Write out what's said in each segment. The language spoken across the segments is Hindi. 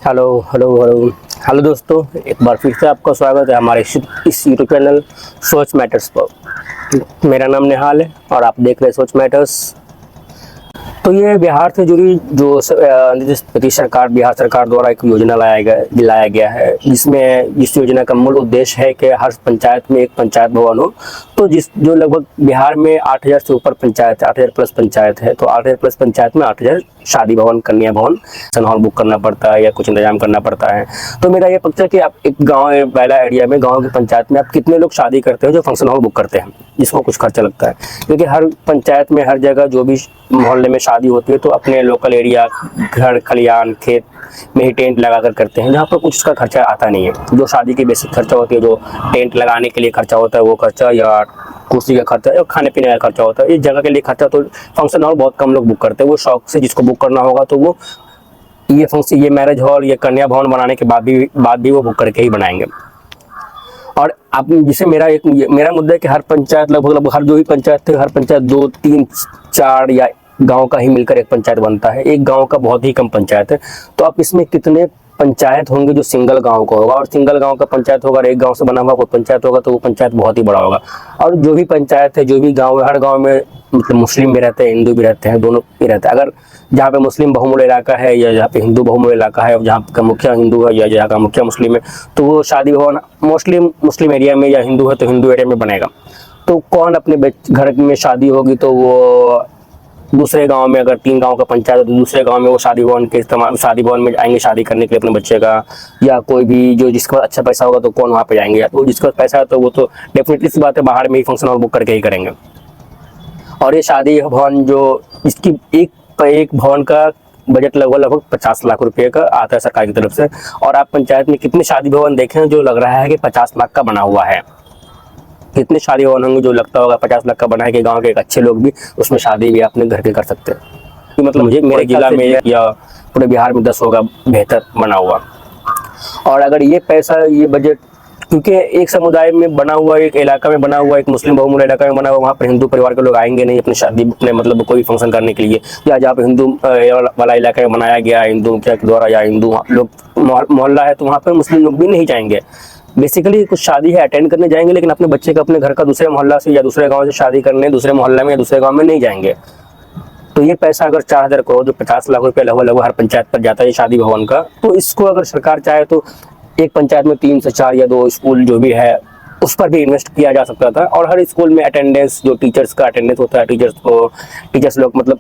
हेलो हेलो हेलो हेलो दोस्तों, एक बार फिर से आपका स्वागत है हमारे इस यूट्यूब चैनल सोच मैटर्स पर। मेरा नाम निहाल है और आप देख रहे हैं सोच मैटर्स। तो ये बिहार से जुड़ी जो नीतीश सरकार, बिहार सरकार द्वारा एक योजना लाया गया है, जिसमें इस योजना का मूल उद्देश्य है कि हर पंचायत में एक पंचायत भवन हो। तो जो लगभग बिहार में 8,000 से ऊपर पंचायत है, 8,000 प्लस पंचायत है, तो 8,000 प्लस पंचायत में 8,000 शादी भवन, कन्या भवन, फंक्शन हॉल बुक करना पड़ता है या कुछ इंतजाम करना पड़ता है। तो मेरा ये पक्ष है कि आप एक गाँव वाला एरिया में, गाँव की पंचायत में आप कितने लोग शादी करते हो जो फंक्शन हॉल बुक करते हैं, जिसको कुछ खर्चा लगता है। क्योंकि हर पंचायत में, हर जगह जो भी मोहल्ले में शादी होती है तो अपने लोकल एरिया, घर खलियान, खेत में ही टेंट लगा कर करते हैं, जहाँ पर कुछ उसका खर्चा आता नहीं है। जो शादी की बेसिक खर्चा होती है, जो टेंट लगाने के लिए खर्चा होता है वो खर्चा, या कुर्सी का खर्चा या खाने पीने का खर्चा होता है, इस जगह के लिए खर्चा तो फंक्शन हॉल बहुत कम लोग बुक करते हैं। वो शौक से, जिसको बुक करना होगा तो वो ये मैरिज हॉल, ये कन्या भवन बनाने के बाद भी वो बुक करके ही बनाएंगे। और आप जिसे मेरा मुद्दा है कि हर पंचायत, लगभग हर जो भी पंचायत है, हर पंचायत 2, 3, 4 या गांव का ही मिलकर एक पंचायत बनता है। एक गांव का बहुत ही कम पंचायत है। तो आप इसमें कितने पंचायत होंगे जो सिंगल गांव का होगा, और सिंगल गांव का पंचायत होगा और एक गांव से बना हुआ कोई पंचायत होगा तो वो पंचायत बहुत ही बड़ा होगा। और जो भी पंचायत है, जो भी गांव है, हर गांव में मतलब मुस्लिम भी रहते हैं, हिंदू भी रहते हैं, दोनों भी रहते हैं। अगर जहाँ पे मुस्लिम बहुमूल्य इलाका है या जहाँ पे हिंदू बहुमूल्य इलाका है, जहाँ का मुखिया हिंदू है या जहाँ का मुखिया मुस्लिम है, तो वो शादी भवन मोस्टली मुस्लिम एरिया में, या हिंदू है तो हिंदू एरिया में बनेगा। तो कौन अपने घर में शादी होगी तो वो दूसरे गांव में, अगर 3 गांव का पंचायत है तो दूसरे गांव में वो शादी भवन में आएंगे शादी करने के लिए अपने बच्चे का। या कोई भी जो जिसके पास अच्छा पैसा होगा तो कौन वहाँ पे जाएंगे, या तो जिसके पास पैसा है तो वो तो डेफिनेटली सी बात है बाहर में ही फंक्शन हॉल बुक करके ही करेंगे। और ये शादी भवन जो, इसकी एक भवन का बजट लगभग 50 लाख रुपए का आता है सरकार की तरफ से। और आप पंचायत में कितने शादी भवन देखें जो लग रहा है कि 50 लाख का बना हुआ है? कितने शादी भवन होंगे जो लगता होगा 50 लाख का बना है कि गांव के एक अच्छे लोग भी उसमें शादी भी अपने घर के कर सकते हैं। मतलब मुझे मेरे जिला में या पूरे बिहार में 10 होगा बेहतर बना हुआ। और अगर ये पैसा, ये बजट, क्योंकि एक समुदाय में बना हुआ, एक इलाका में बना हुआ, एक मुस्लिम बहुमूल्य इलाका में बना हुआ, वहाँ पर हिंदू परिवार के लोग आएंगे नहीं अपनी शादी, अपने मतलब कोई फंक्शन करने के लिए। या जहाँ पे हिंदू वाला इलाका में बनाया गया है हिंदू मुखिया के द्वारा, या हिंदू लोग मोहल्ला है, तो वहाँ पर मुस्लिम लोग भी नहीं जाएंगे। बेसिकली कुछ शादी है अटेंड करने जाएंगे, लेकिन अपने बच्चे का अपने घर का दूसरे मोहल्ला से या दूसरे गाँव से शादी करने दूसरे मोहल्ला में या दूसरे गाँव में नहीं जाएंगे। तो ये पैसा अगर 4,000 करोड़, जो 50 लाख रुपये लगभग हर पंचायत पर जाता है शादी भवन का, तो इसको अगर सरकार चाहे तो एक पंचायत में 3 से 4 या 2 स्कूल जो भी है उस पर भी इन्वेस्ट किया जा सकता था। और हर स्कूल में अटेंडेंस, जो टीचर्स का अटेंडेंस होता है, टीचर्स लोग मतलब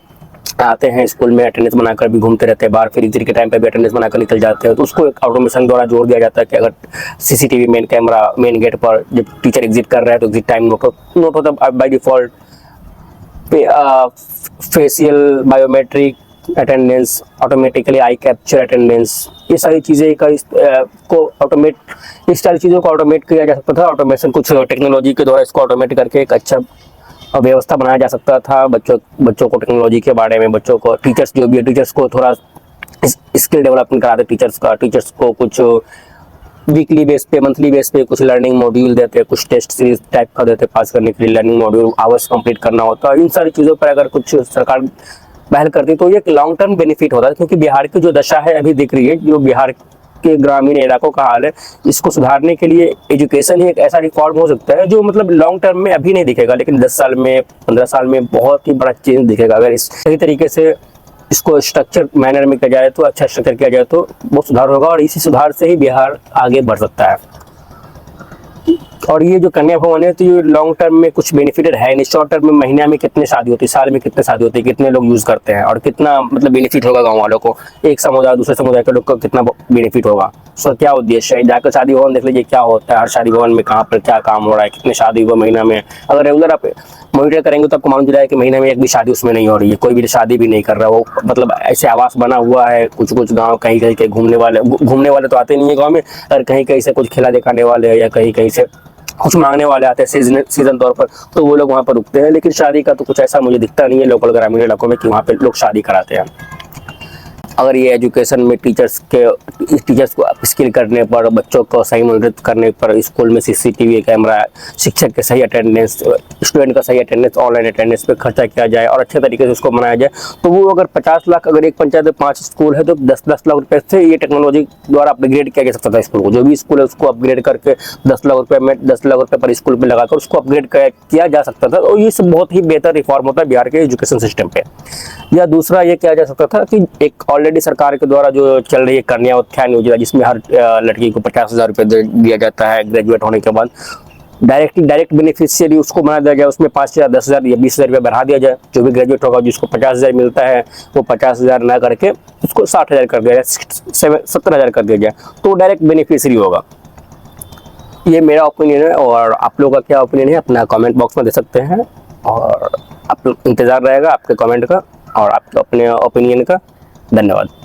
आते हैं स्कूल में, अटेंडेंस बनाकर भी घूमते रहते हैं बाहर, फिर एग्जिट के टाइम पे भी अटेंडेंस बनाकर निकल जाते हैं। तो उसको एक ऑटोमेशन द्वारा जोड़ दिया जाता है कि अगर CCTV main camera main gate पर जब टीचर एग्जिट कर रहा है तो एग्जिट टाइम नोट होता by default. Facial biometric attendance, automatically AI capture attendance, ये सारी चीज़ें इस सारी चीज़ों को ऑटोमेट किया जा सकता था। ऑटोमेशन कुछ टेक्नोलॉजी के द्वारा इसको ऑटोमेट करके एक अच्छा व्यवस्था बनाया जा सकता था। बच्चों को टेक्नोलॉजी के बारे में, बच्चों को, टीचर्स जो भी है, टीचर्स को थोड़ा स्किल डेवलपमेंट कराते, टीचर्स को कुछ वीकली बेस पे, मंथली बेस पे कुछ लर्निंग मॉड्यूल देते, कुछ टेस्ट सीरीज टाइप का देते पास करने के लिए, लर्निंग मॉड्यूल आवर्स कंप्लीट करना होता है। इन सारी चीज़ों पर अगर कुछ सरकार पहल करती तो ये लॉन्ग टर्म बेनिफिट होता है। क्योंकि बिहार की जो दशा है अभी दिख रही है, जो बिहार के ग्रामीण इलाकों का हाल है, इसको सुधारने के लिए एजुकेशन ही एक ऐसा रिफॉर्म हो सकता है जो मतलब लॉन्ग टर्म में अभी नहीं दिखेगा, लेकिन 10 साल में, 15 साल में बहुत ही बड़ा चेंज दिखेगा। अगर इस सही तरीके से इसको स्ट्रक्चर मैनर में किया जाए, तो अच्छा स्ट्रक्चर किया जाए तो बहुत सुधार होगा, और इसी सुधार से ही बिहार आगे बढ़ सकता है। और ये जो कन्या भवन है तो ये लॉन्ग टर्म में कुछ बेनिफिटेड है नहीं। शॉर्ट टर्म में महीने में कितने शादी होती है, साल में कितने शादी होती है, कितने लोग यूज करते हैं, और कितना मतलब बेनिफिट होगा गांव वालों को, एक समुदाय दूसरे समुदाय के लोग को कितना बेनिफिट होगा। सो क्या उद्देश्य है, जाकर शादी भवन देख लीजिए क्या होता है, हर शादी भवन में कहाँ पर क्या काम हो रहा है, कितने शादी हुआ महीना में। अगर रेगुलर आप मॉनिटर करेंगे तो आपको मालूम चला है कि महीने में एक भी शादी उसमें नहीं हो रही है, कोई भी शादी भी नहीं कर रहा है। वो मतलब ऐसे आवास बना हुआ है, कुछ गाँव कहीं कहीं के घूमने वाले तो आते नहीं है गाँव में, और कहीं कहीं से कुछ खिला दिखाने वाले या कहीं कहीं से कुछ मांगने वाले आते हैं सीजन तौर पर, तो वो लोग वहाँ पर रुकते हैं। लेकिन शादी का तो कुछ ऐसा मुझे दिखता नहीं है लोकल ग्रामीण इलाकों में कि वहाँ पे लोग शादी कराते हैं। अगर ये एजुकेशन में टीचर्स को स्किल करने पर, बच्चों को सही मॉनिटर करने पर, स्कूल में सीसीटीवी कैमरा, शिक्षक के सही अटेंडेंस, स्टूडेंट का सही अटेंडेंस, ऑनलाइन अटेंडेंस पे खर्चा किया जाए और अच्छे तरीके से उसको मनाया जाए, तो वो अगर 50 लाख, अगर एक पंचायत में 5 स्कूल है तो 10-10 लाख रुपए से ये टेक्नोलॉजी द्वारा अपग्रेड किया जा सकता था स्कूल को। जो भी स्कूल है उसको अपग्रेड करके 10 लाख रुपए में, 10 लाख रुपए पर स्कूल में लगाकर उसको अपग्रेड किया जा सकता था। और ये सब बहुत ही बेहतर रिफॉर्म होता है बिहार के एजुकेशन सिस्टम पे। या दूसरा ये किया जा सकता था कि एक ऑलरेडी सरकार के द्वारा जो चल रही है कन्या उत्थान योजना, जिसमें हर लड़की को 50,000 रुपये दिया जाता है ग्रेजुएट होने के बाद, डायरेक्ट बेनिफिशियरी उसको बना दिया जाए, उसमें 5,000, 10,000 या 20,000 रुपये बढ़ा दिया जाए। जो भी ग्रेजुएट होगा जिसको 50,000 मिलता है वो 50,000 ना करके उसको 60,000 कर दिया जाए, 70,000 कर दिया जाए, तो डायरेक्ट बेनिफिशियरी होगा। ये मेरा ओपिनियन है, और आप लोगों का क्या ओपिनियन है अपना कमेंट बॉक्स में दे सकते हैं, और आप लोग इंतज़ार रहेगा आपके कमेंट का और आपके अपने ओपिनियन का। धन्यवाद।